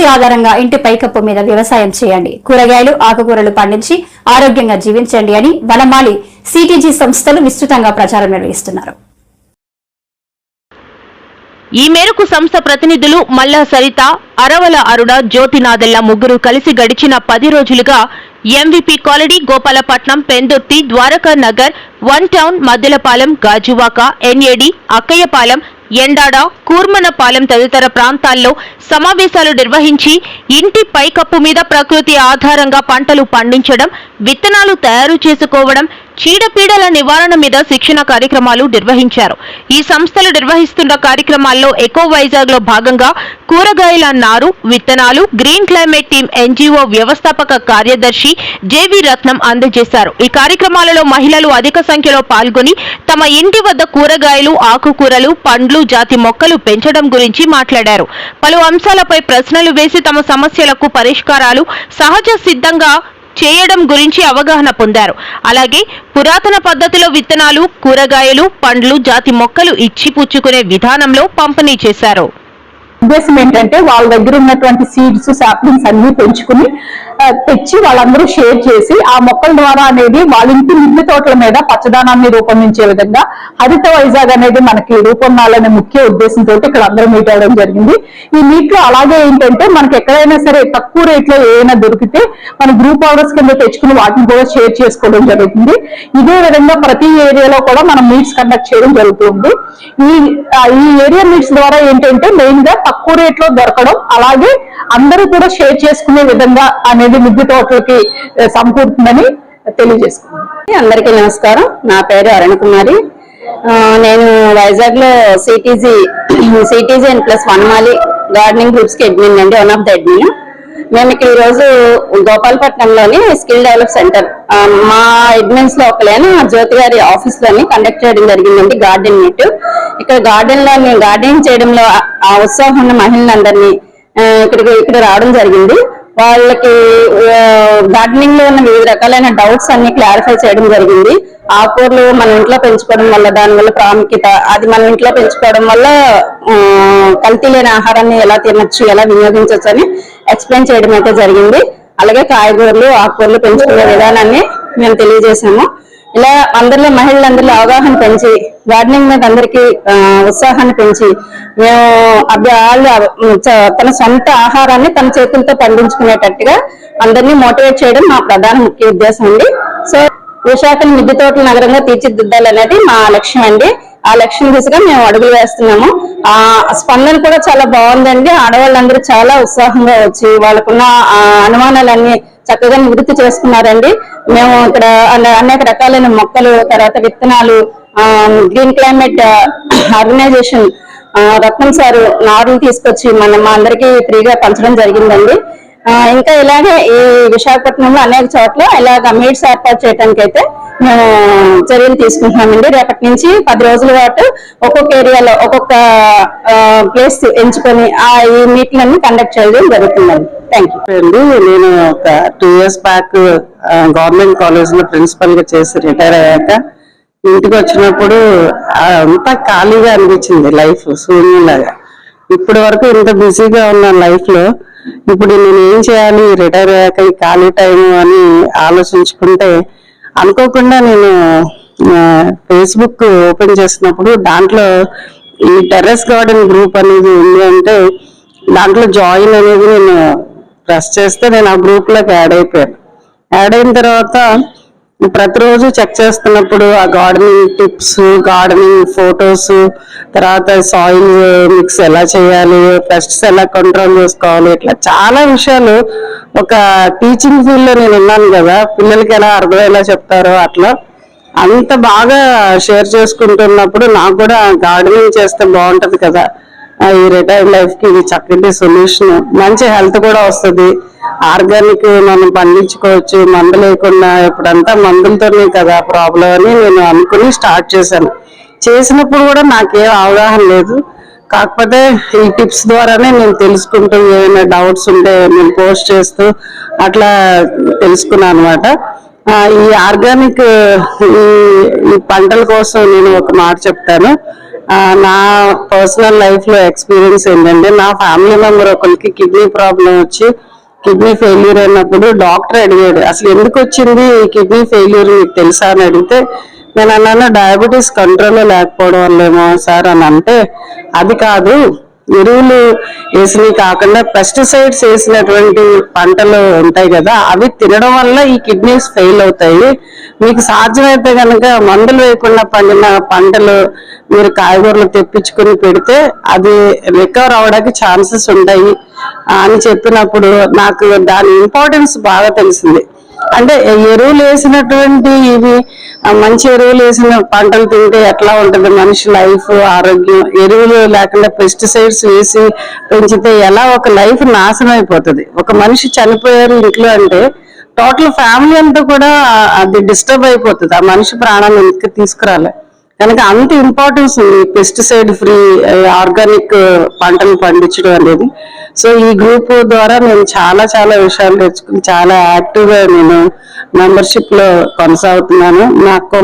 ప్రకృతి ఆధారంగా ఇంటి పైకప్పు మీద వ్యవసాయం చేయండి, కూరగాయలు ఆకుకూరలు పండించి ఆరోగ్యంగా జీవించండి అని వనమాలి సిటీజీ సంస్థలు విస్తృతంగా ప్రచారం నిర్వహిస్తున్నారు. ఈ మేరకు సంస్థ ప్రతినిధులు మల్లా సరిత, అరవల అరుణ, జ్యోతినాథెల్ల ముగ్గురు కలిసి గడిచిన 10 రోజులుగా MVP colony, Gopalapatnam, Pendurthi, Dwaraka Nagar, one town, Maddilapalem, Gajuwaka, NAD, Akkayyapalem, Endada, Kurmannapalem తదితర ప్రాంతాల్లో సమావేశాలు నిర్వహించి ఇంటి పైకప్పు మీద ప్రకృతి ఆధారంగా పంటలు పండించడం, విత్తనాలు తయారు చేసుకోవడం, చీడపీడల నివారణ మీద శిక్షణ కార్యక్రమాలు నిర్వహించారు. ఈ సంస్థలు నిర్వహిస్తున్న కార్యక్రమాల్లో ఎకో వైజాగ్ లో భాగంగా కూరగాయల నారు, విత్తనాలు గ్రీన్ క్లైమేట్ టీమ్ ఎన్జీఓ వ్యవస్థాపక కార్యదర్శి జేవి రత్నం అందజేశారు. ఈ కార్యక్రమాలలో మహిళలు అధిక సంఖ్యలో పాల్గొని తమ ఇంటి వద్ద కూరగాయలు, ఆకుకూరలు, పండ్లు, జాతి మొక్కలు పెంచడం గురించి మాట్లాడారు. పలు అంశాలపై ప్రశ్నలు వేసి తమ సమస్యలకు పరిష్కారాలు సహజ సిద్ధంగా చేయడం గురించి అవగాహన పొందారు. అలాగే పురాతన పద్ధతిలో విత్తనాలు, కూరగాయలు, పండ్లు, జాతి మొక్కలు ఇచ్చి పుచ్చుకునే విధానంలో పంపిణీ చేశారు. ఉద్దేశం ఏంటంటే వాళ్ళ దగ్గర ఉన్నటువంటి సీడ్స్, సాప్లింగ్స్ అన్ని పెంచుకుని తెచ్చి వాళ్ళందరూ షేర్ చేసి ఆ మొక్కల ద్వారా అనేది వాళ్ళ ఇంటి మిద్దె తోటల మీద పచ్చదనాన్ని రూపొందించే విధంగా హరిత వైజాగ్ అనేది మనకి రూపొందాలనే ముఖ్య ఉద్దేశంతో ఇక్కడ అందరూ మీట్ అవ్వడం జరిగింది. ఈ మీట్ లో అలాగే ఏంటంటే మనకి ఎక్కడైనా సరే తక్కువ రేట్ లో ఏదైనా దొరికితే మన గ్రూప్ ఆర్డర్స్ కింద తెచ్చుకుని వాటిని కూడా షేర్ చేసుకోవడం జరుగుతుంది. ఇదే విధంగా ప్రతి ఏరియాలో కూడా మనం మీట్స్ కండక్ట్ చేయడం జరుగుతుంది. ఈ ఏరియా మీట్స్ ద్వారా ఏంటంటే మెయిన్ గా తక్కువ రేట్ లో దొరకడం, అలాగే అందరూ కూడా షేర్ చేసుకునే విధంగా అనేది మిద్దె తోటలకి సమకూరుతుందని తెలియజేసుకున్నాను. అందరికీ నమస్కారం. నా పేరు అరుణ కుమారి. నేను వైజాగ్ లో CTG and plus Vanamali gardening groups కి అడ్మిన్ అండి, వన్ ఆఫ్ ద అడ్మిన్. మేము ఇక్కడ ఈ రోజు గోపాలపట్నంలోని స్కిల్ డెవలప్ సెంటర్ మా అడ్మిన్స్ లో ఒకలేని జ్యోతి గారి ఆఫీస్ లోని కండక్ట్ చేయడం జరిగిందండి గార్డెన్ మీట్. ఇక్కడ గార్డెన్ లో గార్డెనింగ్ చేయడంలో ఆ ఉత్సాహం ఉన్న మహిళలందరినీ ఇక్కడ రావడం జరిగింది. వాళ్ళకి గార్డెనింగ్ లో ఉన్న వివిధ రకాలైన డౌట్స్ అన్ని క్లారిఫై చేయడం జరిగింది. ఆకుకూరలు మన ఇంట్లో పెంచుకోవడం వల్ల దానివల్ల ప్రాముఖ్యత, అది మన ఇంట్లో పెంచుకోవడం వల్ల కల్తీ లేని ఆహారాన్ని ఎలా తినొచ్చు, ఎలా వినియోగించవచ్చు అని ఎక్స్ప్లెయిన్ చేయడం అయితే జరిగింది. అలాగే కాయగూరలు, ఆకుకూరలు పెంచుకునే విధానాన్ని మేము తెలియజేశాము. ఇలా అందరిలో మహిళలందరిలో అవగాహన పెంచి గార్డెనింగ్ మీద అందరికీ ఉత్సాహాన్ని పెంచి మేము తన సొంత ఆహారాన్ని తన చేతులతో పండించుకునేటట్టుగా అందరినీ మోటివేట్ చేయడం మా ప్రధాన ముఖ్య ఉద్దేశం అండి. సో విశాఖని మిద్దె తోటల నగరంగా తీర్చిదిద్దాలనేది మా లక్ష్యం అండి. ఆ లక్ష్యం దిశగా మేము అడుగులు వేస్తున్నాము. ఆ స్పందన కూడా చాలా బాగుందండి. ఆడవాళ్ళందరూ చాలా ఉత్సాహంగా వచ్చి వాళ్ళకున్న అనుమానాలన్నీ చక్కగా నివృత్తి చేసుకున్నారండి. మేము ఇక్కడ అనేక రకాలైన మొక్కలు, తర్వాత విత్తనాలు, గ్రీన్ క్లైమేట్ ఆర్గనైజేషన్ రత్నం సారు నారులు తీసుకొచ్చి మా అందరికీ ఫ్రీగా పంచడం జరిగిందండి. ఇంకా ఇలాగే ఈ విశాఖపట్నంలో అనేక చోట్ల ఇలాగ మీట్స్ ఏర్పాటు చేయడానికి అయితే మేము చర్యలు తీసుకుంటున్నామండి. రేపటి నుంచి 10 రోజుల పాటు ఒక్కొక్క ఏరియాలో ఒక్కొక్క ప్లేస్ ఎంచుకొని ఈ మీట్లన్నీ కండక్ట్ చేయడం జరుగుతుందండి. Thank you. నేను ఒక 2 years బ్యాక్ గవర్నమెంట్ కాలేజ్ లో ప్రిన్సిపల్ గా చేసి రిటైర్ అయ్యాక ఇంటికి వచ్చినప్పుడు అంతా ఖాళీగా అనిపించింది, లైఫ్ శూన్యంలాగా. ఇప్పటి వరకు ఇంత బిజీగా ఉన్న లైఫ్ లో ఇప్పుడు నేను ఏం చేయాలి రిటైర్ అయ్యాక ఈ ఖాళీ టైం అని ఆలోచించుకుంటే అనుకోకుండా నేను ఫేస్బుక్ ఓపెన్ చేసినప్పుడు దాంట్లో ఈ టెర్రస్ గార్డెన్ గ్రూప్ అనేది ఉంది. అంటే దాంట్లో జాయిన్ అనేది నేను ప్రెస్ చేస్తే నేను ఆ గ్రూప్ లోకి యాడ్ అయిపోయాను. యాడ్ అయిన తర్వాత ప్రతిరోజు చెక్ చేస్తున్నప్పుడు ఆ గార్డెనింగ్ టిప్స్, గార్డెనింగ్ ఫొటోస్, తర్వాత సాయిల్ మిక్స్ ఎలా చేయాలి, పెస్ట్స్ ఎలా కంట్రోల్ చేసుకోవాలి, ఇట్లా చాలా విషయాలు ఒక టీచింగ్ ఫీల్డ్ లో నేను ఉన్నాను కదా, పిల్లలకి ఎలా అర్థమయ్యేలా చెప్తారో అట్లా అంత బాగా షేర్ చేసుకుంటున్నప్పుడు నాకు కూడా గార్డెనింగ్ చేస్తే బాగుంటది కదా, ఈ రిటైర్డ్ లైఫ్ కి ఇది చక్కటి సొల్యూషన్, మంచి హెల్త్ కూడా వస్తుంది, ఆర్గానిక్ మనం పండించుకోవచ్చు, మందు లేకుండా. ఇప్పుడంతా మందులతోనే కదా ప్రాబ్లం అని నేను అనుకుని స్టార్ట్ చేశాను. చేసినప్పుడు కూడా నాకేం అవగాహన లేదు, కాకపోతే ఈ టిప్స్ ద్వారానే నేను తెలుసుకుంటూ ఏమైనా డౌట్స్ ఉంటే నేను పోస్ట్ చేస్తూ అట్లా తెలుసుకున్నాను అనమాట. ఈ ఆర్గానిక్ ఈ పంటల కోసం నేను ఒక మాట చెప్తాను. నా పర్సనల్ లైఫ్ లో ఎక్స్పీరియన్స్ ఏంటంటే, నా ఫ్యామిలీ మెంబర్ ఒకరికి కిడ్నీ ప్రాబ్లం వచ్చి కిడ్నీ ఫెయిల్యూర్ అయినప్పుడు డాక్టర్ అడిగాడు, అసలు ఎందుకు వచ్చింది ఈ కిడ్నీ ఫెయిల్యూర్ మీకు తెలుసా అని అడిగితే, నేను అన్నాను డయాబెటీస్ కంట్రోల్లో లేకపోవడం వల్లేమో సార్ అని అంటే, అది కాదు, ఎరువులు వేసినవి కాకుండా పెస్టిసైడ్స్ వేసినటువంటి పంటలు ఉంటాయి కదా, అవి తినడం వల్ల ఈ కిడ్నీస్ ఫెయిల్ అవుతాయి. మీకు సాధ్యమైతే కనుక మందులు వేయకుండా పండిన పంటలు మీరు కాయగూరలు తెప్పించుకుని పెడితే అది రికవర్ అవడానికి ఛాన్సెస్ ఉంటాయి అని చెప్పినప్పుడు నాకు దాని ఇంపార్టెన్స్ బాగా తెలిసింది. అంటే ఎరువులు వేసినటువంటి ఇవి మంచి ఎరువులు వేసిన పంటలు తింటే ఎట్లా ఉంటుంది మనిషి లైఫ్, ఆరోగ్యం, ఎరువులు లేకుండా పెస్టిసైడ్స్ వేసి పెంచితే ఎలా ఒక లైఫ్ నాశనం అయిపోతుంది. ఒక మనిషి చనిపోయారు ఇంట్లో అంటే టోటల్ ఫ్యామిలీ అంతా కూడా అది డిస్టర్బ్ అయిపోతుంది, ఆ మనిషి ప్రాణాన్ని వెనక్కి తీసుకురాలే. కనుక అంత ఇంపార్టెన్స్ ఉంది పెస్టిసైడ్ ఫ్రీ ఆర్గానిక్ పంటలు పండించడం అనేది. సో ఈ గ్రూప్ ద్వారా నేను చాలా విషయాలు తెచ్చుకుని చాలా యాక్టివ్ గా నేను మెంబర్షిప్ లో కొనసాగుతున్నాను. నాకు